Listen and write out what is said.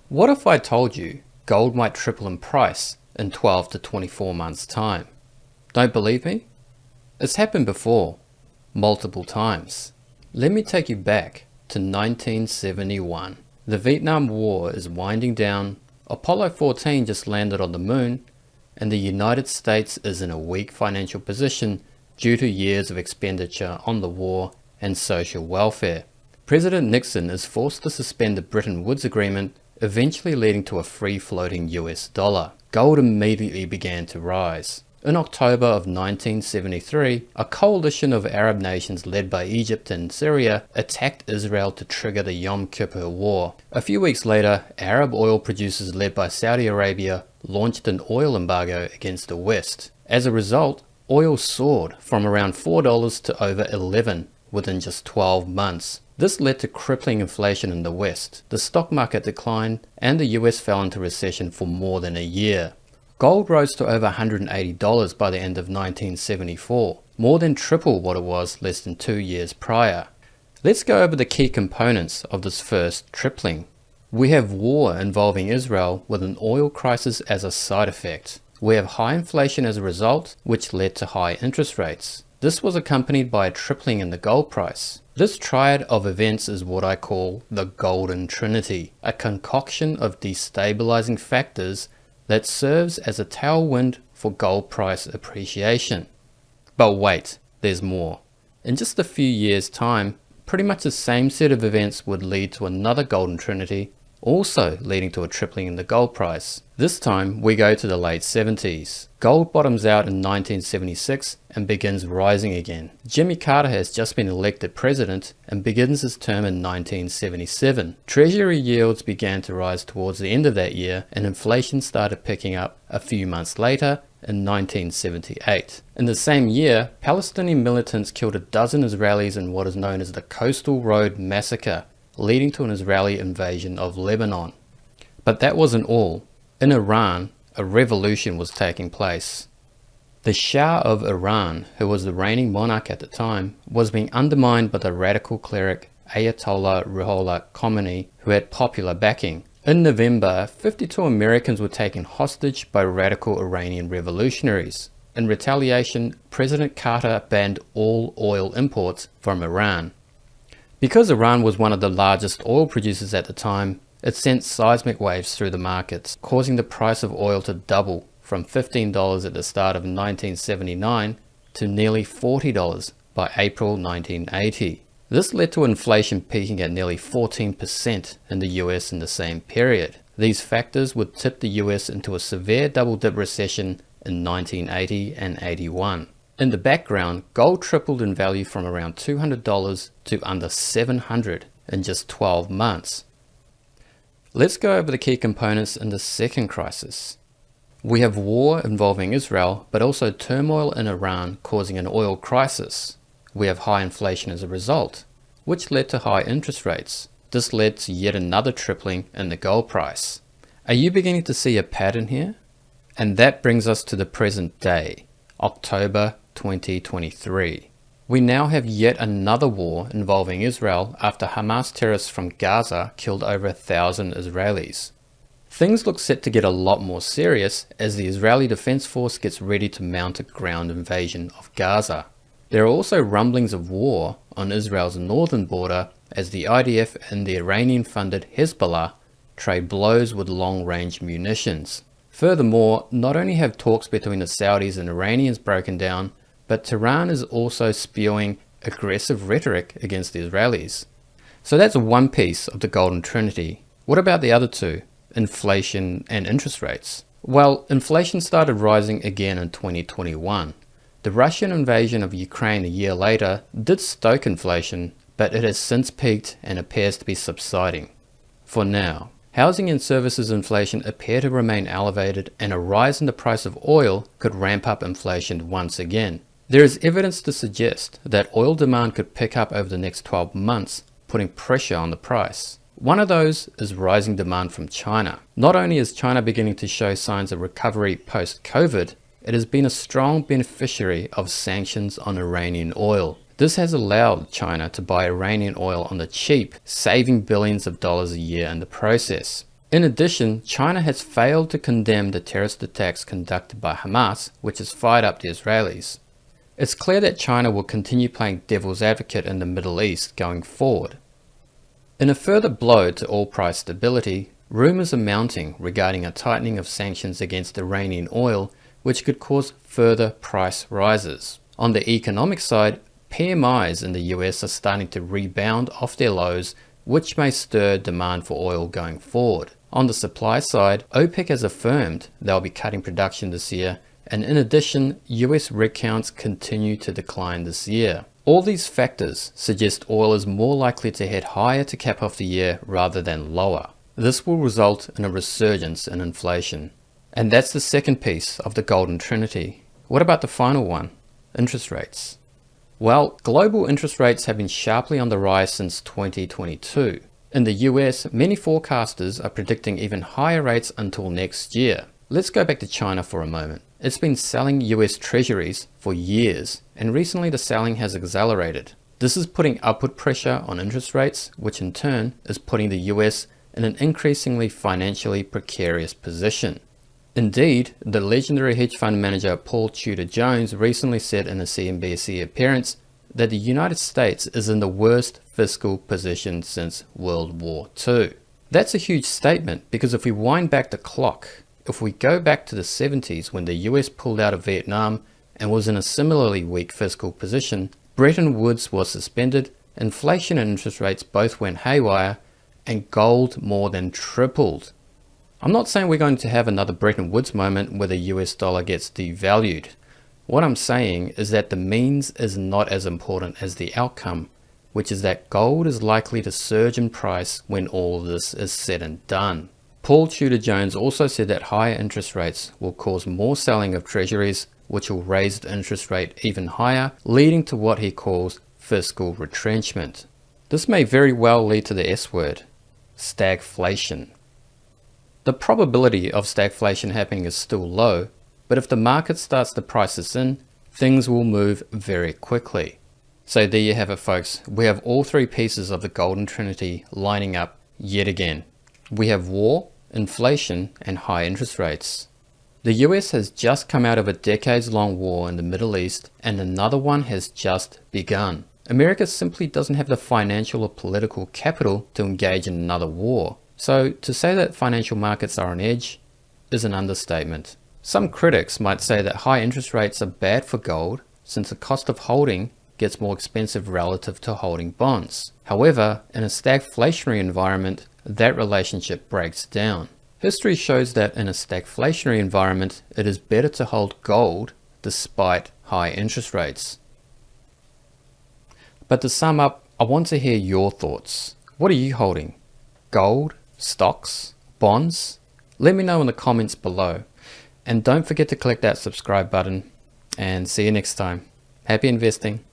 What if I told you gold might triple in price in 12 to 24 months' time? Don't believe me? It's happened before, multiple times. Let me take you back to 1971. The Vietnam War is winding down, Apollo 14 just landed on the moon, and the United States is in a weak financial position due to years of expenditure on the war and social welfare. President Nixon is forced to suspend the Bretton Woods Agreement, eventually leading to a free-floating US dollar. Gold immediately began to rise. In October of 1973, a coalition of Arab nations led by Egypt and Syria attacked Israel to trigger the Yom Kippur War. A few weeks later, Arab oil producers led by Saudi Arabia launched an oil embargo against the West. As a result, oil soared from around $4 to over $11 within just 12 months. This led to crippling inflation in the West. The stock market declined and the US fell into recession for more than a year. Gold rose to over $180 by the end of 1974, more than triple what it was less than 2 years prior. Let's go over the key components of this first tripling. We have war involving Israel with an oil crisis as a side effect. We have high inflation as a result, which led to high interest rates. This was accompanied by a tripling in the gold price. This triad of events is what I call the Golden Trinity, a concoction of destabilizing factors that serves as a tailwind for gold price appreciation. But wait, there's more. In just a few years' time, pretty much the same set of events would lead to another Golden Trinity, also leading to a tripling in the gold price. This time we go to the late 70s. Gold bottoms out in 1976 and begins rising again. Jimmy Carter has just been elected president and begins his term in 1977. Treasury yields began to rise towards the end of that year and inflation started picking up a few months later in 1978. In the same year, Palestinian militants killed a dozen Israelis in what is known as the Coastal Road Massacre, leading to an Israeli invasion of Lebanon. But that wasn't all. In Iran, a revolution was taking place. The Shah of Iran, who was the reigning monarch at the time, was being undermined by the radical cleric Ayatollah Ruhollah Khomeini, who had popular backing. In November, 52 Americans were taken hostage by radical Iranian revolutionaries. In retaliation, President Carter banned all oil imports from Iran. Because Iran was one of the largest oil producers at the time, it sent seismic waves through the markets, causing the price of oil to double from $15 at the start of 1979 to nearly $40 by April 1980. This led to inflation peaking at nearly 14% in the US in the same period. These factors would tip the US into a severe double-dip recession in 1980 and 81. In the background, gold tripled in value from around $200 to under $700 in just 12 months. Let's go over the key components in the second crisis. We have war involving Israel, but also turmoil in Iran causing an oil crisis. We have high inflation as a result, which led to high interest rates. This led to yet another tripling in the gold price. Are you beginning to see a pattern here? And that brings us to the present day, October 2023. We now have yet another war involving Israel after Hamas terrorists from Gaza killed over 1,000 Israelis. Things look set to get a lot more serious as the Israeli Defense Force gets ready to mount a ground invasion of Gaza. There are also rumblings of war on Israel's northern border as the IDF and the Iranian-funded Hezbollah trade blows with long-range munitions. Furthermore, not only have talks between the Saudis and Iranians broken down, but Tehran is also spewing aggressive rhetoric against the Israelis. So that's one piece of the Golden Trinity. What about the other two, inflation and interest rates? Well, inflation started rising again in 2021. The Russian invasion of Ukraine a year later did stoke inflation, but it has since peaked and appears to be subsiding. For now, housing and services inflation appear to remain elevated, and a rise in the price of oil could ramp up inflation once again. There is evidence to suggest that oil demand could pick up over the next 12 months, putting pressure on the price. One of those is rising demand from China. Not only is China beginning to show signs of recovery post-COVID, it has been a strong beneficiary of sanctions on Iranian oil. This has allowed China to buy Iranian oil on the cheap, saving billions of dollars a year in the process. In addition, China has failed to condemn the terrorist attacks conducted by Hamas, which has fired up the Israelis. It's clear that China will continue playing devil's advocate in the Middle East going forward. In a further blow to oil price stability, rumors are mounting regarding a tightening of sanctions against Iranian oil, which could cause further price rises. On the economic side, PMIs in the US are starting to rebound off their lows, which may stir demand for oil going forward. On the supply side, OPEC has affirmed they'll be cutting production this year, and in addition, US rig counts continue to decline this year. All these factors suggest oil is more likely to head higher to cap off the year rather than lower. This will result in a resurgence in inflation. And that's the second piece of the golden trinity. What about the final one? Interest rates. Well, global interest rates have been sharply on the rise since 2022. In the US, many forecasters are predicting even higher rates until next year. Let's go back to China for a moment. It's been selling US treasuries for years, and recently the selling has accelerated. This is putting upward pressure on interest rates, which in turn is putting the US in an increasingly financially precarious position. Indeed, the legendary hedge fund manager Paul Tudor Jones recently said in a CNBC appearance that the United States is in the worst fiscal position since World War II. That's a huge statement, because if we wind back the clock, if we go back to the 70s when the US pulled out of Vietnam and was in a similarly weak fiscal position, Bretton Woods was suspended, inflation and interest rates both went haywire, and gold more than tripled. I'm not saying we're going to have another Bretton Woods moment where the US dollar gets devalued. What I'm saying is that the means is not as important as the outcome, which is that gold is likely to surge in price when all of this is said and done. Paul Tudor Jones also said that higher interest rates will cause more selling of treasuries, which will raise the interest rate even higher, leading to what he calls fiscal retrenchment. This may very well lead to the S word, stagflation. The probability of stagflation happening is still low, but if the market starts to price this in, things will move very quickly. So there you have it, folks. We have all three pieces of the golden trinity lining up yet again. We have war, inflation, and high interest rates. The US has just come out of a decades-long war in the Middle East, and another one has just begun. America simply doesn't have the financial or political capital to engage in another war. So to say that financial markets are on edge is an understatement. Some critics might say that high interest rates are bad for gold, since the cost of holding gets more expensive relative to holding bonds. However, in a stagflationary environment, that relationship breaks down. History shows that in a stagflationary environment, it is better to hold gold despite high interest rates. But to sum up, I want to hear your thoughts. What are you holding? Gold? Stocks? Bonds? Let me know in the comments below. And don't forget to click that subscribe button. And see you next time. Happy investing.